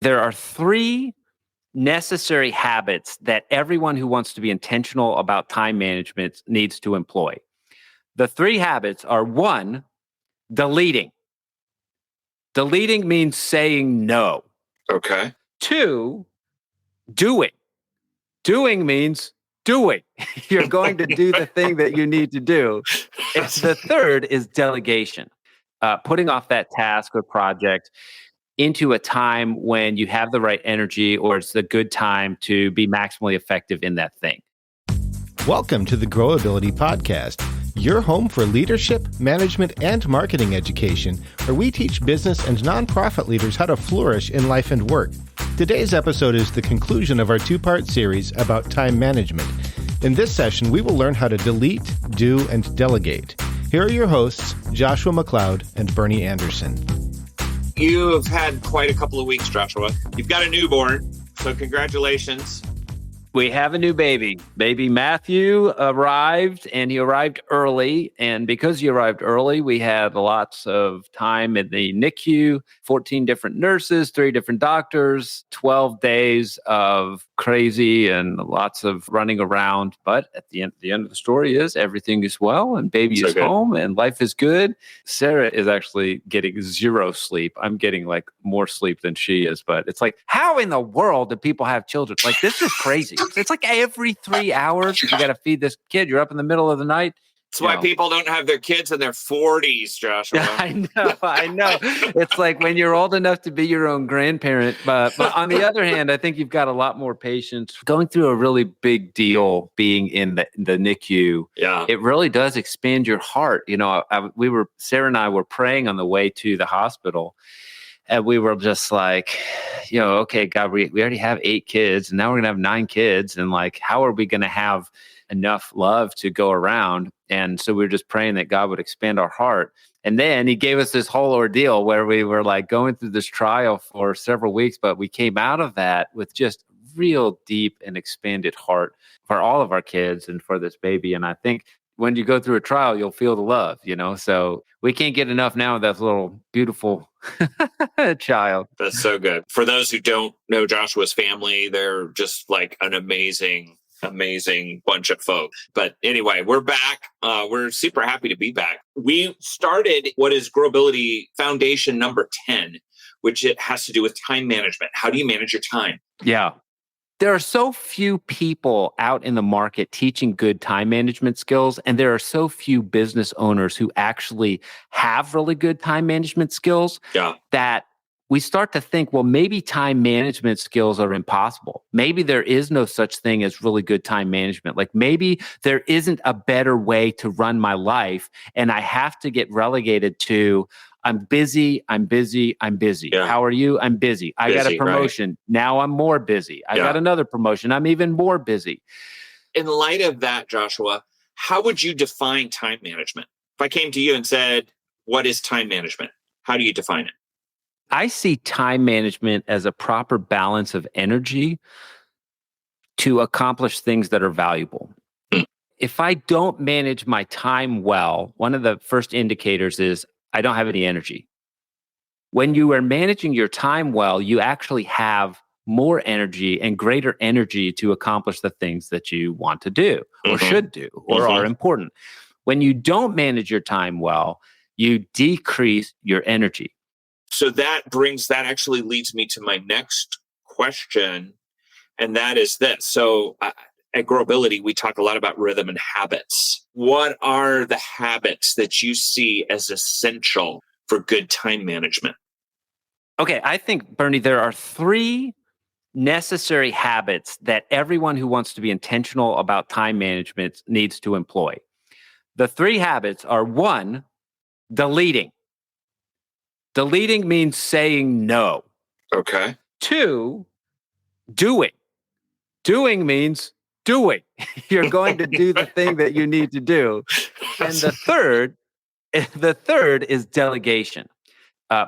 There are three necessary habits that everyone who wants to be intentional about time management needs to employ. The three habits are: one, deleting. Deleting means saying no. Okay. Two, doing. Doing means doing. You're going to do the thing that you need to do. And the third is delegation, putting off that task or project into a time when you have the right energy or it's a good time to be maximally effective in that thing. Welcome to the Growability Podcast, your home for leadership, management, and marketing education, where we teach business and nonprofit leaders how to flourish in life and work. Today's episode is the conclusion of our two-part series about time management. In this session, we will learn how to delete, do, and delegate. Here are your hosts, Joshua McLeod and Bernie Anderson. You have had quite a couple of weeks, Joshua. You've got a newborn, so congratulations. We have a new baby. Baby Matthew arrived, and he arrived early. And because he arrived early, we had lots of time in the NICU, 14 different nurses, 3 different doctors, 12 days of crazy and lots of running around. But at the end of the story is everything is well, and baby is home, and life is good. Sarah is actually getting 0 sleep. I'm getting like more sleep than she is. But it's like, how in the world do people have children? Like, this is crazy. It's like every 3 hours, you got to feed this kid. You're up in the middle of the night. That's why people don't have their kids in their 40s, Joshua. I know. It's like when you're old enough to be your own grandparent. But on the other hand, I think you've got a lot more patience. Going through a really big deal being in the NICU, it really does expand your heart. You know, Sarah and I were praying on the way to the hospital. And we were just like, okay, God, we already have 8 kids, and now we're going to have 9 kids. And like, how are we going to have enough love to go around? And so we were just praying that God would expand our heart. And then he gave us this whole ordeal where we were like going through this trial for several weeks, but we came out of that with just real deep and expanded heart for all of our kids and for this baby. And I think when you go through a trial, you'll feel the love, so we can't get enough now of that little beautiful child. That's so good. For those who don't know Joshua's family, they're just like an amazing bunch of folks. But anyway, we're back. We're super happy to be back. We started what is Growability Foundation number 10, which it has to do with time management. How do you manage your time? Yeah. There are so few people out in the market teaching good time management skills, and there are so few business owners who actually have really good time management skills that we start to think, well, maybe time management skills are impossible. Maybe there is no such thing as really good time management. Like maybe there isn't a better way to run my life, and I have to get relegated to I'm busy. Yeah. How are you? I'm busy. I got a promotion. Right. Now I'm more busy. I got another promotion. I'm even more busy. In light of that, Joshua, how would you define time management? If I came to you and said, what is time management? How do you define it? I see time management as a proper balance of energy to accomplish things that are valuable. If I don't manage my time well, one of the first indicators is I don't have any energy. When you are managing your time well, you actually have more energy and greater energy to accomplish the things that you want to do or should do or are important. When you don't manage your time well, you decrease your energy. So that actually leads me to my next question, and that is this. So at Growability, we talk a lot about rhythm and habits. What are the habits that you see as essential for good time management? Okay, I think, Bernie, there are 3 necessary habits that everyone who wants to be intentional about time management needs to employ. The 3 habits are: 1, deleting. Deleting means saying no. Okay. 2, doing. Doing means doing. You're going to do the thing that you need to do. And the third is delegation,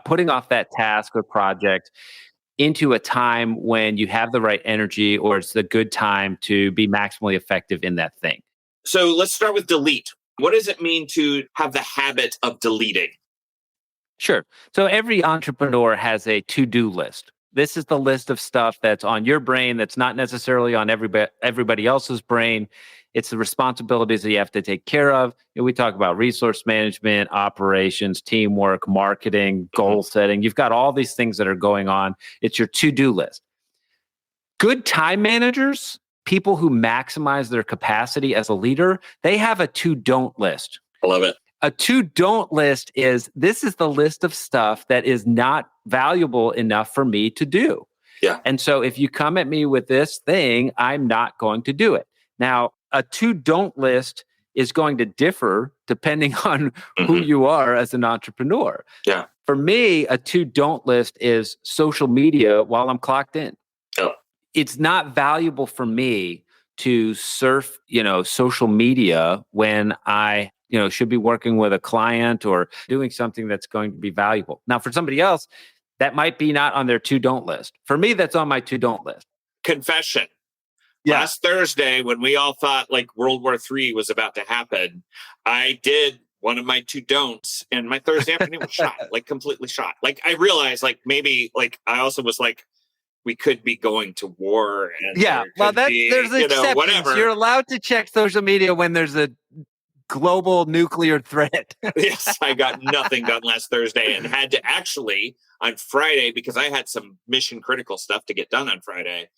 putting off that task or project into a time when you have the right energy or it's a good time to be maximally effective in that thing. So let's start with delete. What does it mean to have the habit of deleting? Sure. So every entrepreneur has a to-do list. This is the list of stuff that's on your brain that's not necessarily on everybody else's brain. It's the responsibilities that you have to take care of. We talk about resource management, operations, teamwork, marketing, goal setting. You've got all these things that are going on. It's your to-do list. Good time managers, people who maximize their capacity as a leader, they have a to-don't list. I love it. A to-don't list is, this is the list of stuff that is not valuable enough for me to do. Yeah. And so if you come at me with this thing, I'm not going to do it. Now, a to-don't list is going to differ depending on who you are as an entrepreneur. Yeah. For me, a to-don't list is social media while I'm clocked in. Oh. It's not valuable for me to surf, social media when I, should be working with a client or doing something that's going to be valuable. Now, for somebody else, that might be not on their to-don't list. For me, that's on my to-don't list. Confession. Yeah. Last Thursday, when we all thought like World War III was about to happen, I did one of my to-don'ts, and my Thursday afternoon was shot, like completely shot. Like I realized, like maybe, like I also was like, we could be going to war. And yeah, well, there's exceptions. Whatever. You're allowed to check social media when there's a global nuclear threat. Yes, I got nothing done last Thursday and had to actually on Friday, because I had some mission critical stuff to get done on Friday.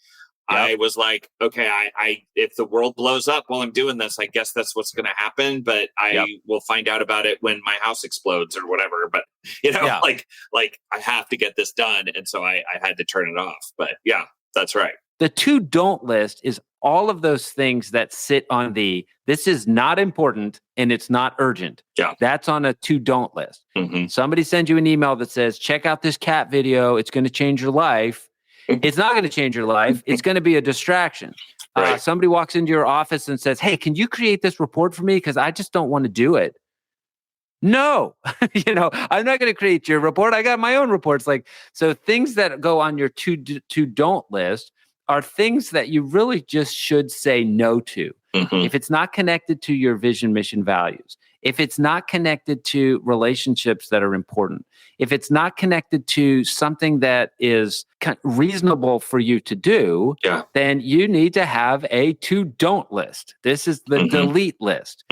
Yep. I was like, okay, I if the world blows up while I'm doing this, I guess that's what's going to happen. But I will find out about it when my house explodes or whatever. But like I have to get this done, and so I had to turn it off. But yeah, that's right. The to-don't list is all of those things that sit on this is not important and it's not urgent. Yeah, that's on a to-don't list. Somebody sends you an email that says, check out this cat video. It's going to change your life. It's not going to change your life. It's going to be a distraction. Right. Somebody walks into your office and says, hey, can you create this report for me? Because I just don't want to do it. No, I'm not going to create your report. I got my own reports. So things that go on your to-don't list are things that you really just should say no to. If it's not connected to your vision, mission, values, if it's not connected to relationships that are important, if it's not connected to something that is reasonable for you to do, then you need to have a to-don't list. This is the delete list.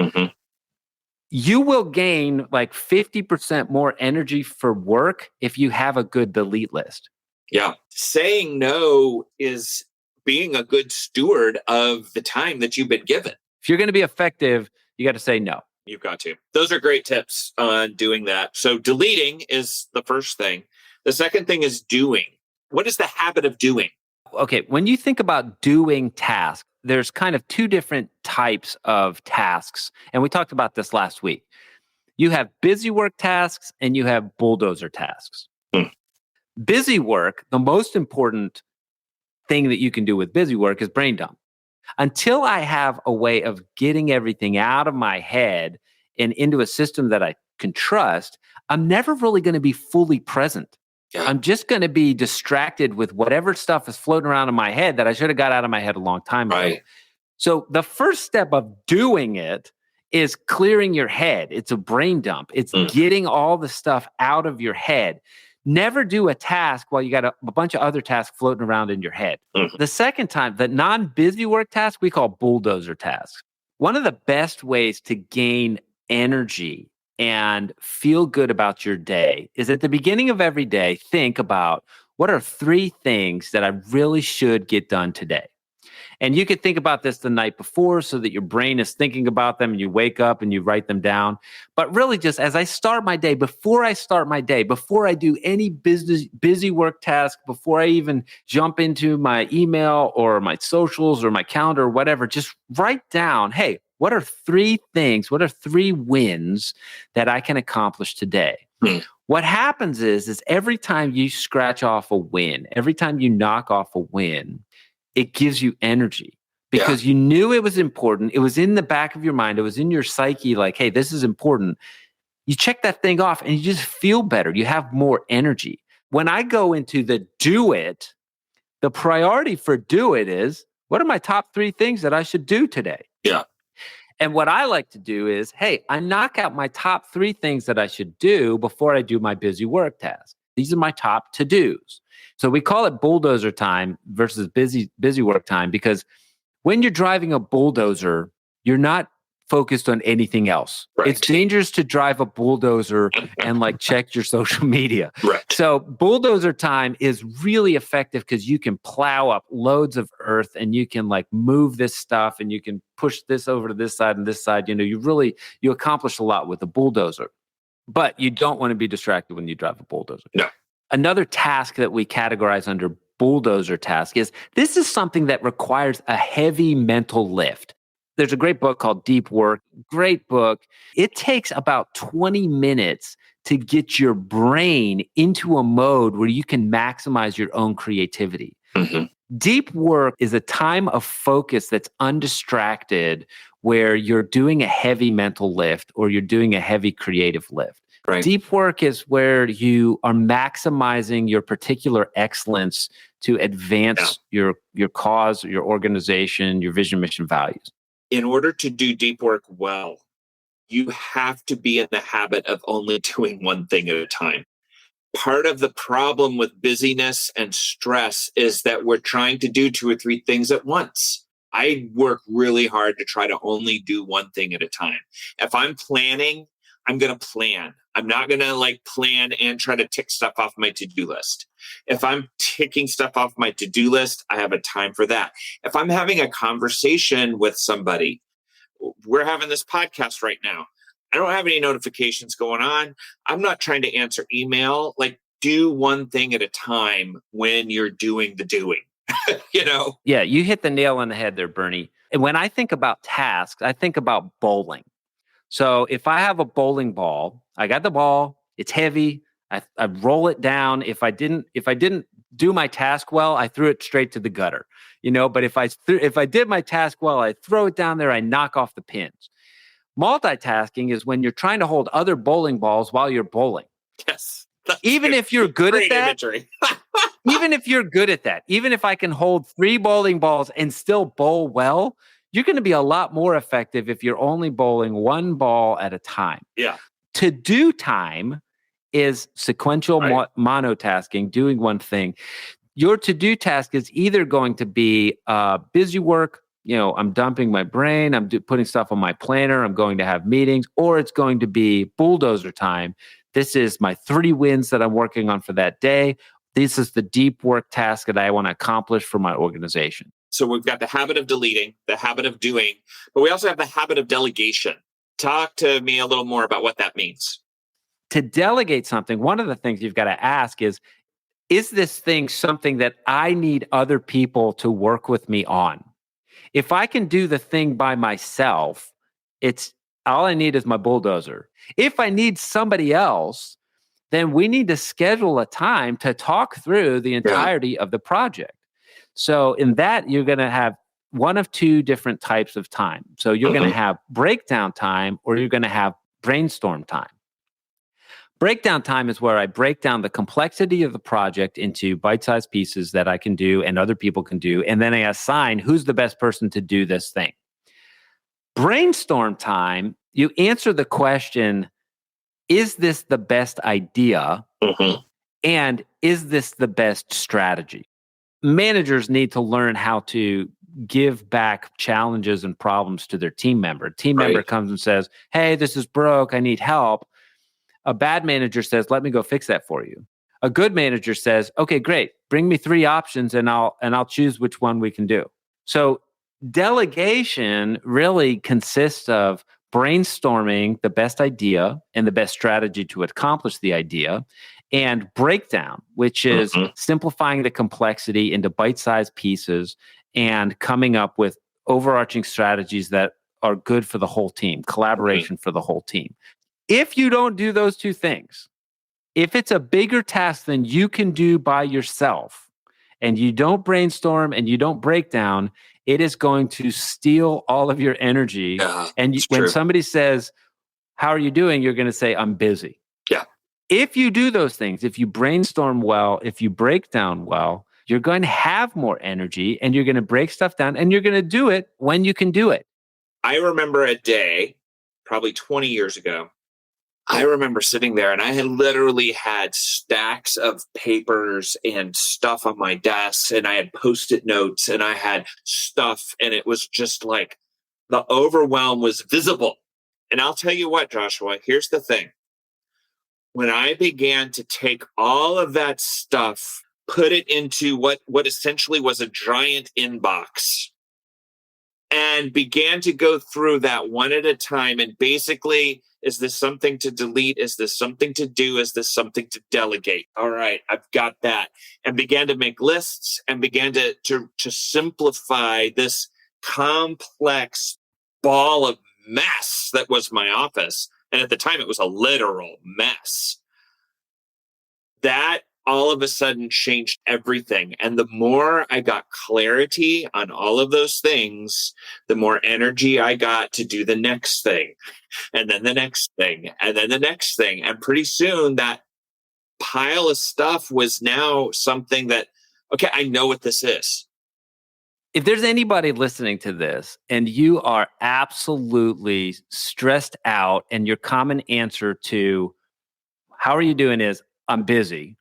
You will gain like 50% more energy for work if you have a good delete list. Yeah. Saying no is being a good steward of the time that you've been given. If you're going to be effective, you got to say no. You've got to. Those are great tips on doing that. So deleting is the first thing. The second thing is doing. What is the habit of doing? Okay, when you think about doing tasks, there's kind of two different types of tasks. And we talked about this last week. You have busy work tasks and you have bulldozer tasks. Busy work, the most important thing that you can do with busy work is brain dump. Until I have a way of getting everything out of my head and into a system that I can trust, I'm never really going to be fully present. Yeah. I'm just going to be distracted with whatever stuff is floating around in my head that I should have got out of my head a long time ago. Right. So the first step of doing it is clearing your head. It's a brain dump. It's getting all the stuff out of your head. Never do a task while you got a bunch of other tasks floating around in your head. The second time, the non-busy work task, we call bulldozer tasks. One of the best ways to gain energy and feel good about your day is at the beginning of every day, think about what are 3 things that I really should get done today. And you could think about this the night before so that your brain is thinking about them and you wake up and you write them down. But really just as I start my day, before I do any busy work task, before I even jump into my email or my socials or my calendar or whatever, just write down, hey, what are 3 things, what are 3 wins that I can accomplish today? What happens is every time you scratch off a win, every time you knock off a win, it gives you energy because you knew it was important. It was in the back of your mind. It was in your psyche like, hey, this is important. You check that thing off and you just feel better. You have more energy. When I go into the do it, the priority for do it is, what are my top 3 things that I should do today? Yeah. And what I like to do is, hey, I knock out my top 3 things that I should do before I do my busy work task. These are my top to-dos. So we call it bulldozer time versus busy work time, because when you're driving a bulldozer, you're not focused on anything else. Right. It's dangerous to drive a bulldozer and like check your social media. Right. So bulldozer time is really effective because you can plow up loads of earth and you can like move this stuff and you can push this over to this side and this side. You know, you accomplish a lot with a bulldozer, but you don't want to be distracted when you drive a bulldozer. No. Another task that we categorize under bulldozer task is this is something that requires a heavy mental lift. There's a great book called Deep Work. Great book. It takes about 20 minutes to get your brain into a mode where you can maximize your own creativity. Mm-hmm. Deep work is a time of focus that's undistracted, where you're doing a heavy mental lift or you're doing a heavy creative lift. Right. Deep work is where you are maximizing your particular excellence to advance your cause, your organization, your vision, mission, values. In order to do deep work well, you have to be in the habit of only doing one thing at a time. Part of the problem with busyness and stress is that we're trying to do 2 or 3 things at once. I work really hard to try to only do one thing at a time. If I'm planning, I'm going to plan. I'm not going to like plan and try to tick stuff off my to-do list. If I'm ticking stuff off my to-do list, I have a time for that. If I'm having a conversation with somebody, we're having this podcast right now. I don't have any notifications going on. I'm not trying to answer email. Like, do one thing at a time when you're doing the doing, you know? Yeah, you hit the nail on the head there, Bernie. And when I think about tasks, I think about bowling. So if I have a bowling ball, I got the ball, it's heavy, I roll it down. If I didn't do my task well, I threw it straight to the gutter. You know, but if I did my task well, I throw it down there, I knock off the pins. Multitasking is when you're trying to hold other bowling balls while you're bowling. Yes. Even if you're good at that, imagery. even if you're good at that, even if I can hold 3 bowling balls and still bowl well, you're going to be a lot more effective if you're only bowling 1 ball at a time. Yeah. To-do time is sequential monotasking, doing one thing. Your to-do task is either going to be busy work, you know, I'm dumping my brain, I'm putting stuff on my planner, I'm going to have meetings, or it's going to be bulldozer time. This is my 3 wins that I'm working on for that day. This is the deep work task that I want to accomplish for my organization. So we've got the habit of deleting, the habit of doing, but we also have the habit of delegation. Talk to me a little more about what that means. To delegate something, one of the things you've got to ask is this thing something that I need other people to work with me on? If I can do the thing by myself, it's all I need is my bulldozer. If I need somebody else, then we need to schedule a time to talk through the entirety of the project. So in that, you're going to have one of 2 different types of time. So you're going to have breakdown time, or you're going to have brainstorm time. Breakdown time is where I break down the complexity of the project into bite-sized pieces that I can do and other people can do, and then I assign who's the best person to do this thing. Brainstorm time, you answer the question, is this the best idea? And is this the best strategy? Managers need to learn how to give back challenges and problems to their team member. A team member comes and says, hey, this is broke, I need help. A bad manager says, let me go fix that for you. A good manager says, okay, great. Bring me 3 options and I'll choose which one we can do. So delegation really consists of brainstorming the best idea and the best strategy to accomplish the idea, and breakdown, which is simplifying the complexity into bite-sized pieces and coming up with overarching strategies that are good for the whole team, collaboration for the whole team. If you don't do those 2 things, if it's a bigger task than you can do by yourself, and you don't brainstorm and you don't break down, it is going to steal all of your energy. And when somebody says, how are you doing? You're going to say, I'm busy. Yeah. If you do those things, if you brainstorm well, if you break down well, you're going to have more energy and you're going to break stuff down and you're going to do it when you can do it. I remember a day, probably 20 years ago, I remember sitting there and I had literally had stacks of papers and stuff on my desk, and I had Post-it notes and I had stuff, and it was just like the overwhelm was visible. And I'll tell you what, Joshua, here's the thing. When I began to take all of that stuff, put it into what essentially was a giant inbox, and began to go through that one at a time, and basically, is this something to delete? Is this something to do? Is this something to delegate? All right, I've got that. And began to make lists and began to simplify this complex ball of mess that was my office. And at the time, it was a literal mess. That all of a sudden changed everything. And the more I got clarity on all of those things, the more energy I got to do the next thing, and then the next thing, and then the next thing. And pretty soon that pile of stuff was now something that, okay, I know what this is. If there's anybody listening to this and you are absolutely stressed out and your common answer to how are you doing is I'm busy,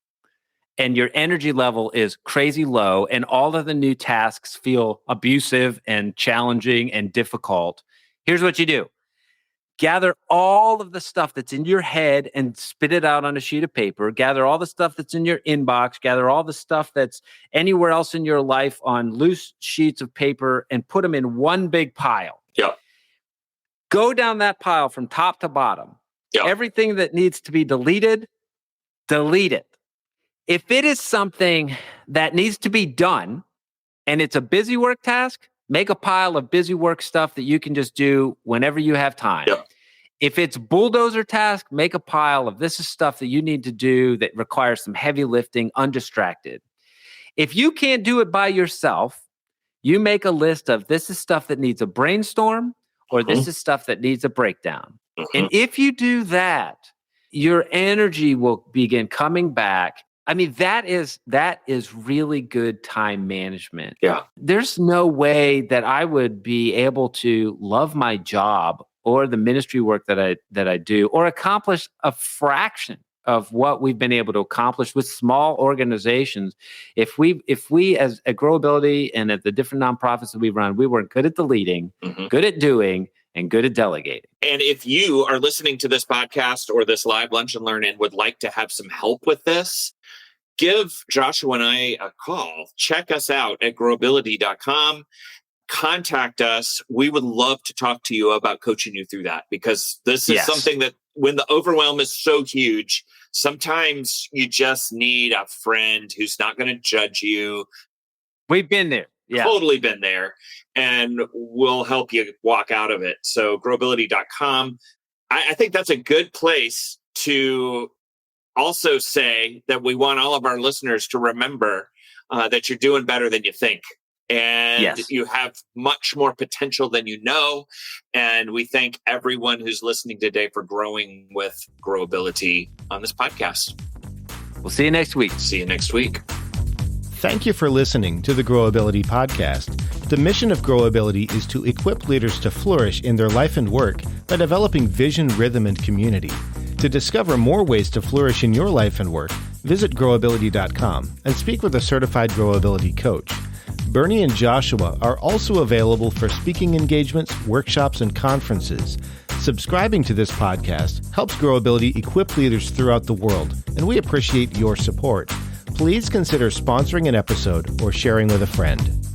and your energy level is crazy low, and all of the new tasks feel abusive and challenging and difficult, here's what you do. Gather all of the stuff that's in your head and spit it out on a sheet of paper. Gather all the stuff that's in your inbox. Gather all the stuff that's anywhere else in your life on loose sheets of paper and put them in one big pile. Yeah. Go down that pile from top to bottom. Yeah. Everything that needs to be deleted, delete it. If it is something that needs to be done and it's a busy work task, make a pile of busy work stuff that you can just do whenever you have time. Yep. If it's bulldozer task, make a pile of this is stuff that you need to do that requires some heavy lifting, undistracted. If you can't do it by yourself, you make a list of this is stuff that needs a brainstorm or this is stuff that needs a breakdown. And if you do that, your energy will begin coming back. I mean, that is really good time management. Yeah. There's no way that I would be able to love my job or the ministry work that I do or accomplish a fraction of what we've been able to accomplish with small organizations if we as at Growability and at the different nonprofits that we run, we weren't good at the leading, good at doing, and good at delegating. And if you are listening to this podcast or this live lunch and learn and would like to have some help with this, give Joshua and I a call. Check us out at growability.com. Contact us. We would love to talk to you about coaching you through that, because this is something that when the overwhelm is so huge, sometimes you just need a friend who's not going to judge you. We've been there. Yeah. Totally been there, and we'll help you walk out of it. So growability.com. I think that's a good place to also say that we want all of our listeners to remember that you're doing better than you think. And you have much more potential than you know. And we thank everyone who's listening today for growing with Growability on this podcast. We'll see you next week. See you next week. Thank you for listening to the Growability Podcast. The mission of Growability is to equip leaders to flourish in their life and work by developing vision, rhythm, and community. To discover more ways to flourish in your life and work, visit growability.com and speak with a certified Growability coach. Bernie and Joshua are also available for speaking engagements, workshops, and conferences. Subscribing to this podcast helps Growability equip leaders throughout the world, and we appreciate your support. Please consider sponsoring an episode or sharing with a friend.